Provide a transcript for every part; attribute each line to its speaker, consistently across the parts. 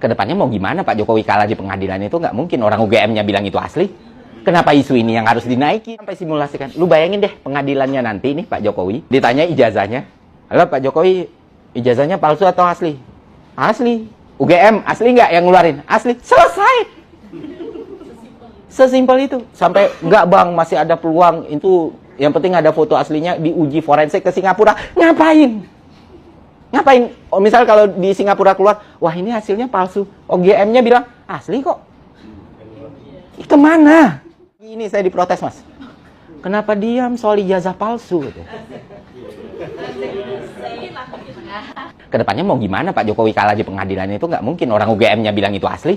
Speaker 1: Kedepannya mau gimana Pak Jokowi kalah di pengadilan itu nggak mungkin orang UGM-nya bilang itu asli. Kenapa isu ini yang harus dinaiki? Sampai simulasikan. Lu bayangin deh pengadilannya nanti nih Pak Jokowi ditanya ijazahnya. Halo Pak Jokowi, ijazahnya palsu atau asli? Asli. UGM asli nggak yang ngeluarin? Asli. Selesai. Sesimpel itu. Sampai nggak bang masih ada peluang itu. Yang penting ada foto aslinya diuji forensik ke Singapura. Ngapain? Ngapain? Oh, misal kalau di Singapura keluar, wah ini hasilnya palsu. OGM-nya bilang, asli kok. Itu mana? Ini saya diprotes, Mas. Kenapa diam soal ijazah palsu? Gitu. Kedepannya mau gimana Pak Jokowi kalah di pengadilan itu nggak mungkin orang UGM-nya bilang itu asli.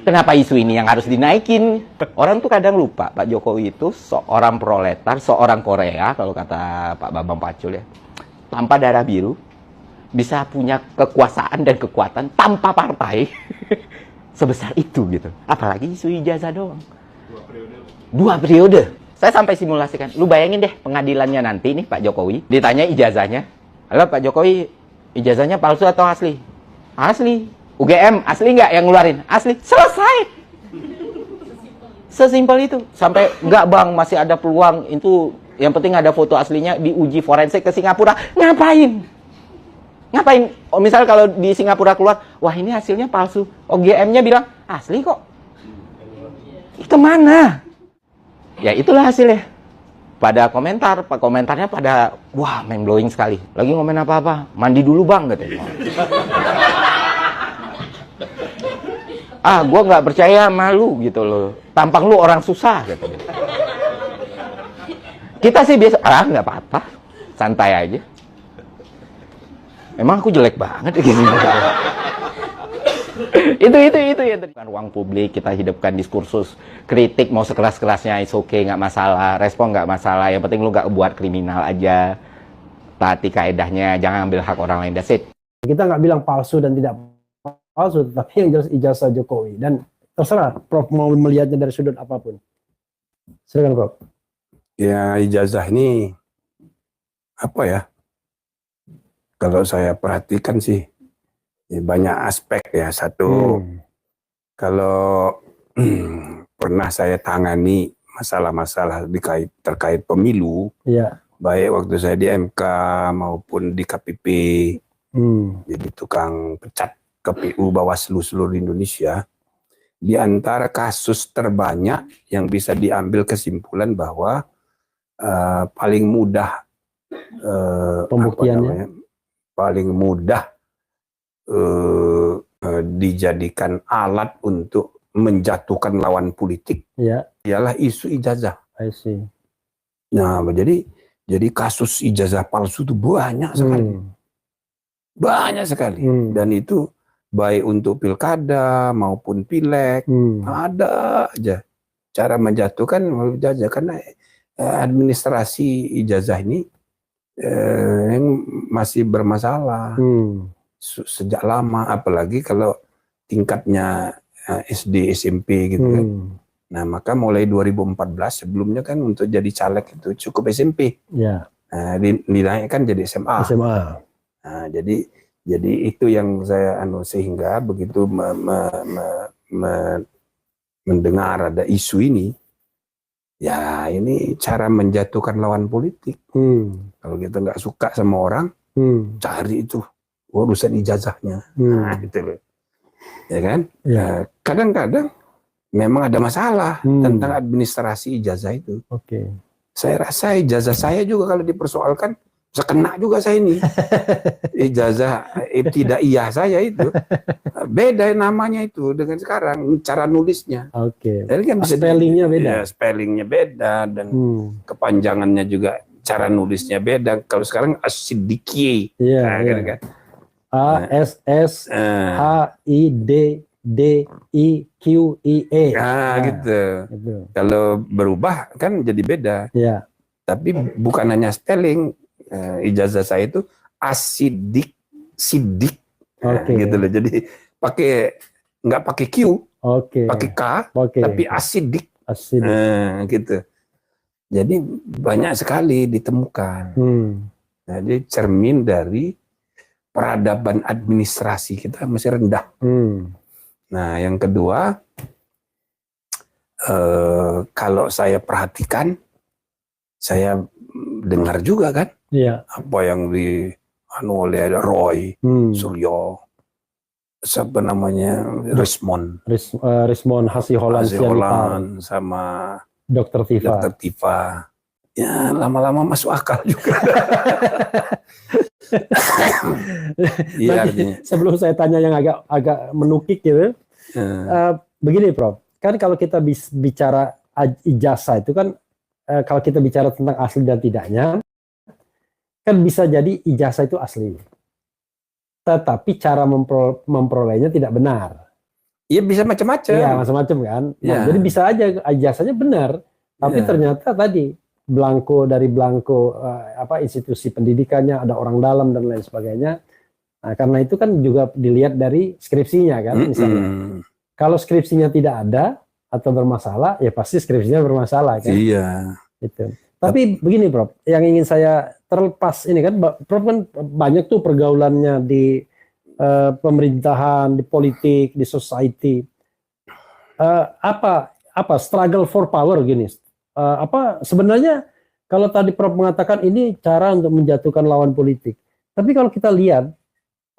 Speaker 1: Kenapa isu ini yang harus dinaikin? Orang tuh kadang lupa, Pak Jokowi itu seorang proletar, seorang Korea, kalau kata Pak Bambang Pacul ya. Tanpa darah biru, bisa punya kekuasaan dan kekuatan tanpa partai sebesar itu gitu. Apalagi isu ijazah doang. 2 periode. Saya sampai simulasikan. Lu bayangin deh pengadilannya nanti nih Pak Jokowi ditanya ijazahnya. Halo Pak Jokowi, ijazahnya palsu atau asli? Asli. UGM asli nggak yang ngeluarin? Asli. Selesai. Sesimpel itu. Sampai nggak bang masih ada peluang itu. Yang penting ada foto aslinya diuji forensik ke Singapura. Ngapain? Ngapain? Oh, misal kalau di Singapura keluar, wah ini hasilnya palsu. OGM-nya bilang, asli kok. Itu mana? Ya itulah hasilnya. Pada komentar, komentarnya pada, wah mind blowing sekali. Lagi ngomen apa-apa, mandi dulu bang, gitu. Gua nggak percaya malu gitu loh. Tampang lu orang susah, gitu. Kita sih biasa, nggak apa-apa, santai aja. Emang aku jelek banget gini. itu ya. Bukan ruang publik, kita hidupkan diskursus kritik mau sekeras-kerasnya is okay, nggak masalah, respon nggak masalah, yang penting lu nggak buat kriminal aja, taati kaedahnya, jangan ambil hak orang lain, that's it.
Speaker 2: Kita nggak bilang palsu dan tidak palsu, tapi yang jelas ijazah Jokowi, dan terserah Prof mau melihatnya dari sudut apapun. Silakan Prof.
Speaker 3: Ya ijazah ini apa ya? Kalau saya perhatikan sih ya banyak aspek ya. Satu, kalau pernah saya tangani masalah-masalah terkait pemilu, ya. Baik waktu saya di MK maupun di KPP, jadi tukang pecat KPU Bawaslu seluruh Indonesia. Di antara kasus terbanyak yang bisa diambil kesimpulan bahwa paling mudah
Speaker 2: pembuktiannya,
Speaker 3: paling mudah dijadikan alat untuk menjatuhkan lawan politik, ya, ialah isu ijazah.
Speaker 2: I see.
Speaker 3: Nah, jadi kasus ijazah palsu itu banyak sekali, banyak sekali, dan itu baik untuk pilkada maupun pileg, ada aja cara menjatuhkan ijazah karena administrasi ijazah ini yang masih bermasalah sejak lama, apalagi kalau tingkatnya SD, SMP gitu kan. Nah, maka mulai 2014 sebelumnya kan untuk jadi caleg itu cukup SMP. Ya. Dinaikkan jadi SMA. Nah, jadi itu yang saya sehingga begitu mendengar ada isu ini, ya ini cara menjatuhkan lawan politik. Kalau kita nggak suka sama orang, cari itu urusan ijazahnya. Nah, gitu loh. Ya kan? Ya. Kadang-kadang memang ada masalah tentang administrasi ijazah itu. Saya rasa ijazah saya juga kalau dipersoalkan bisa kena juga saya ini. Ijazah ibtidaiyah saya itu beda namanya itu dengan sekarang cara nulisnya. Jadi kan bisa
Speaker 2: spellingnya beda.
Speaker 3: Ya, spellingnya beda dan kepanjangannya juga cara nulisnya beda. Kalau sekarang As-Siddiqi, kan?
Speaker 2: A-S-S-H-I-D-D-I-Q-I-E.
Speaker 3: Gitu. Kalau berubah kan jadi beda. Ya. Tapi bukan hanya spelling, ijazah saya itu As-Siddiq, Siddiq, gitu loh. Jadi nggak pakai Q, pakai K, tapi As-Siddiq, gitu. Jadi banyak sekali ditemukan. Jadi cermin dari peradaban administrasi kita masih rendah. Nah, yang kedua, kalau saya perhatikan, saya dengar juga kan,
Speaker 2: Iya.
Speaker 3: apa yang di oleh Roy, Suryo, siapa namanya, Rismond,
Speaker 2: Rismond Hasiholan Sianipar,
Speaker 3: Holland, sama
Speaker 2: Dr. Tifa.
Speaker 3: Dr. Tifa. Ya, lama-lama masuk akal juga. Iya,
Speaker 2: Nanti,
Speaker 3: artinya.
Speaker 2: sebelum saya tanya yang agak menukik gitu, begini Prof, kan kalau kita bicara ijazah itu kan, kalau kita bicara tentang asli dan tidaknya, kan bisa jadi ijazah itu asli, tetapi cara memperolehnya tidak benar.
Speaker 3: Iya, bisa macam-macam.
Speaker 2: Iya, macam-macam kan. Nah,
Speaker 3: Ya.
Speaker 2: jadi bisa aja ijazahnya benar, tapi
Speaker 3: Ya.
Speaker 2: ternyata tadi dari blanko institusi pendidikannya, ada orang dalam dan lain sebagainya. Nah, karena itu kan juga dilihat dari skripsinya kan, misalnya. Kalau skripsinya tidak ada atau bermasalah, ya pasti skripsinya bermasalah kan.
Speaker 3: Iya.
Speaker 2: Gitu. Tapi begini Prof, yang ingin saya terlepas ini kan, Prof kan banyak tuh pergaulannya di pemerintahan, di politik, di society. Apa struggle for power gini? Sebenarnya kalau tadi Prof mengatakan ini cara untuk menjatuhkan lawan politik. Tapi kalau kita lihat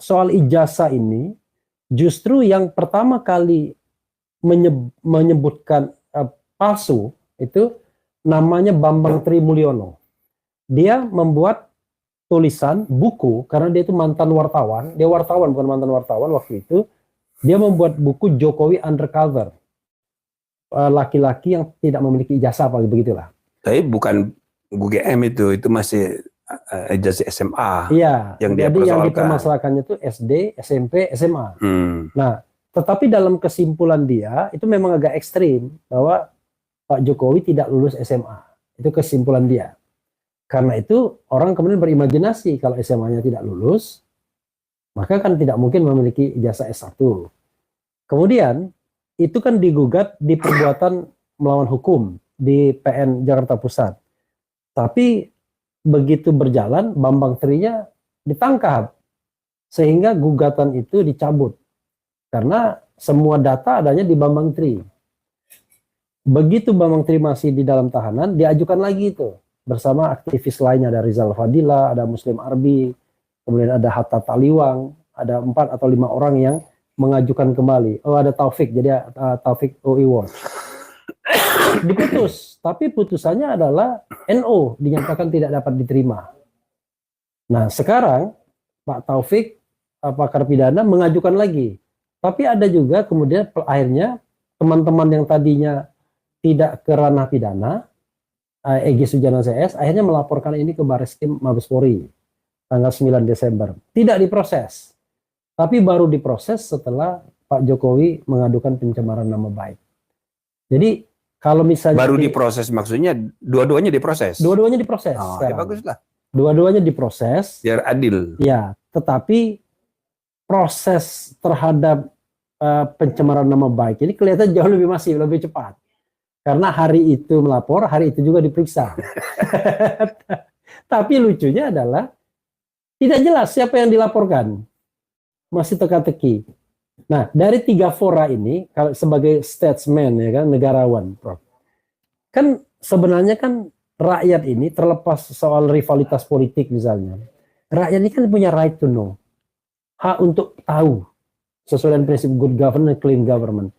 Speaker 2: soal ijazah ini, justru yang pertama kali menyebutkan palsu itu namanya Bambang Trimulyono. Dia membuat tulisan buku karena dia itu mantan wartawan. Dia wartawan bukan mantan wartawan waktu itu. Dia membuat buku Jokowi Undercover. Laki-laki yang tidak memiliki ijazah apa begitulah.
Speaker 3: Tapi bukan UGM itu masih ijazah SMA.
Speaker 2: Iya.
Speaker 3: Yang dia
Speaker 2: jadi yang
Speaker 3: persoalkan.
Speaker 2: dipermasalahkannya itu SD, SMP, SMA. Nah, tetapi dalam kesimpulan dia itu memang agak ekstrim bahwa Pak Jokowi tidak lulus SMA. Itu kesimpulan dia. Karena itu orang kemudian berimajinasi kalau SMA-nya tidak lulus, maka kan tidak mungkin memiliki ijazah S1. Kemudian itu kan digugat di perbuatan melawan hukum di PN Jakarta Pusat. Tapi begitu berjalan, Bambang Trinya ditangkap sehingga gugatan itu dicabut karena semua data adanya di Bambang Tri. Begitu Bambang Tri masih di dalam tahanan, diajukan lagi itu bersama aktivis lainnya, ada Rizal Fadila, ada Muslim Arbi, kemudian ada Hatta Taliwang, ada 4 atau 5 orang yang mengajukan kembali. Oh, ada Taufik, jadi Taufik UI Watch. Diputus, tapi putusannya adalah NO, dinyatakan tidak dapat diterima. Nah, sekarang Pak Taufik pakar pidana mengajukan lagi. Tapi ada juga kemudian akhirnya teman-teman yang tadinya tidak ke ranah pidana, Egy Sujana CS, akhirnya melaporkan ini ke Bareskrim Mabes Polri tanggal 9 Desember. Tidak diproses. Tapi baru diproses setelah Pak Jokowi mengadukan pencemaran nama baik. Jadi kalau misalnya
Speaker 3: baru diproses, maksudnya dua-duanya diproses.
Speaker 2: Dua-duanya diproses.
Speaker 3: Oh, ya baguslah.
Speaker 2: Dua-duanya diproses.
Speaker 3: Biar adil.
Speaker 2: Ya, tetapi proses terhadap pencemaran nama baik ini kelihatan jauh lebih masif, lebih cepat. Karena hari itu melapor, hari itu juga diperiksa. Tapi lucunya adalah tidak jelas siapa yang dilaporkan. Masih teka-teki. Nah, dari 3 fora ini, kalau sebagai statesman, ya kan, negarawan, Prof. Kan sebenarnya kan rakyat ini terlepas soal rivalitas politik misalnya. Rakyat ini kan punya right to know. Hak untuk tahu. Sesuai dengan prinsip good government, clean government.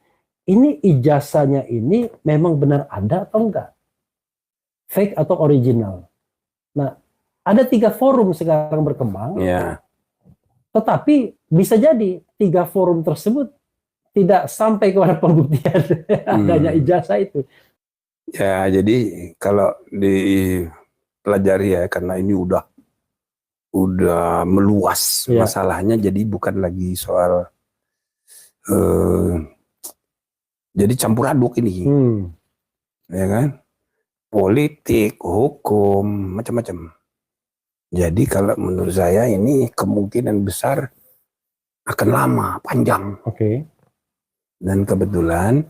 Speaker 2: Ini ijazahnya ini memang benar ada atau enggak? Fake atau original? Nah, ada 3 forum sekarang berkembang.
Speaker 3: Ya.
Speaker 2: Tetapi bisa jadi 3 forum tersebut tidak sampai kepada pembuktian adanya ijazah itu.
Speaker 3: Ya, jadi kalau dipelajari ya, karena ini udah meluas masalahnya, jadi bukan lagi soal jadi campur aduk ini, ya kan? Politik, hukum, macam-macam. Jadi kalau menurut saya ini kemungkinan besar akan lama, panjang.
Speaker 2: Oke.
Speaker 3: Dan kebetulan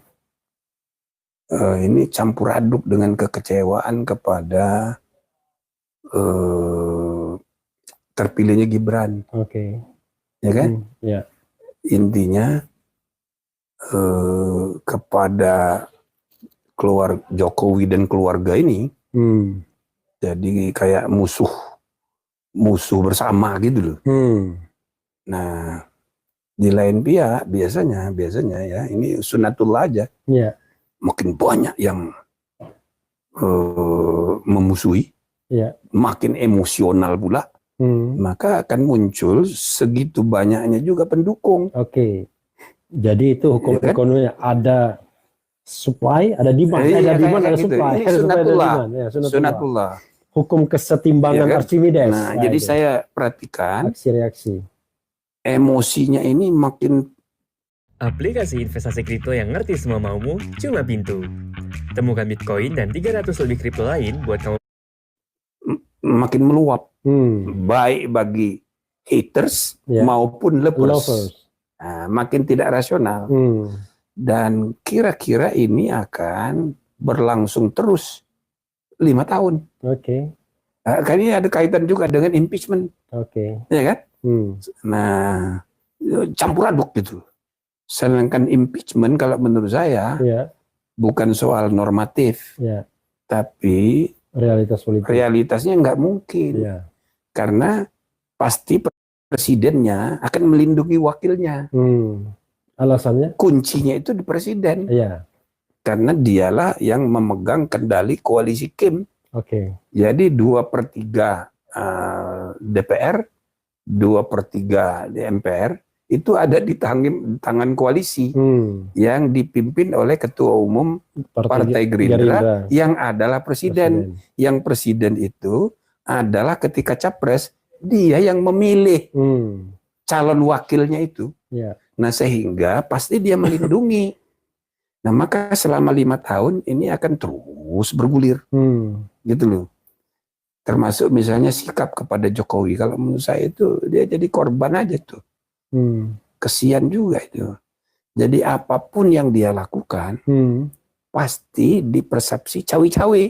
Speaker 3: ini campur aduk dengan kekecewaan kepada terpilihnya Gibran.
Speaker 2: Oke.
Speaker 3: Ya kan?
Speaker 2: Ya.
Speaker 3: Intinya kepada Jokowi dan keluarga ini jadi kayak musuh bersama gitu loh. Nah, di lain pihak biasanya ya ini sunatullah aja. Makin banyak yang memusuhi, makin emosional pula, maka akan muncul segitu banyaknya juga pendukung.
Speaker 2: Jadi itu hukum ekonominya, ada supply, ada demand, ada demand, ada
Speaker 3: gitu.
Speaker 2: supply.
Speaker 3: Ini sunatullah.
Speaker 2: Hukum kesetimbangan Archimedes.
Speaker 3: Nah, jadi saya perhatikan
Speaker 2: aksi-reaksi.
Speaker 3: Emosinya ini makin.
Speaker 4: Aplikasi investasi kripto yang ngerti semua maumu cuma Pintu. Temukan Bitcoin dan 300 lebih kripto lain buat kamu.
Speaker 3: Makin meluap, baik bagi haters maupun lovers. Nah, makin tidak rasional. Dan kira-kira ini akan berlangsung terus 5 tahun. Kayaknya ada kaitan juga dengan impeachment. Ya kan? Nah, campur aduk gitu. Sedangkan impeachment kalau menurut saya bukan soal normatif, tapi
Speaker 2: realitas politik.
Speaker 3: Realitasnya nggak mungkin, karena pasti presidennya akan melindungi wakilnya.
Speaker 2: Alasannya?
Speaker 3: Kuncinya itu di presiden, karena dialah yang memegang kendali koalisi Kim. Jadi 2/3 DPR, 2/3 di MPR itu ada di tangan koalisi yang dipimpin oleh Ketua Umum Partai Gerindra yang adalah presiden. Yang presiden itu adalah ketika capres dia yang memilih calon wakilnya itu. Nah, sehingga pasti dia melindungi. Nah, maka selama 5 tahun ini akan terus bergulir, gitu loh. Termasuk misalnya sikap kepada Jokowi. Kalau menurut saya itu dia jadi korban aja tuh. Kesian juga itu. Jadi apapun yang dia lakukan pasti dipersepsi cawe-cawe.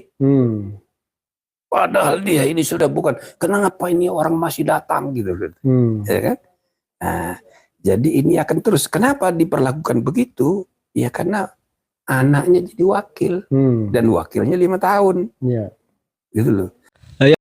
Speaker 3: Padahal dia ini sudah bukan. Kenapa ini orang masih datang gitu, ya kan? Nah, jadi ini akan terus. Kenapa diperlakukan begitu? Ya karena anaknya jadi wakil dan wakilnya 5 tahun, gitu loh.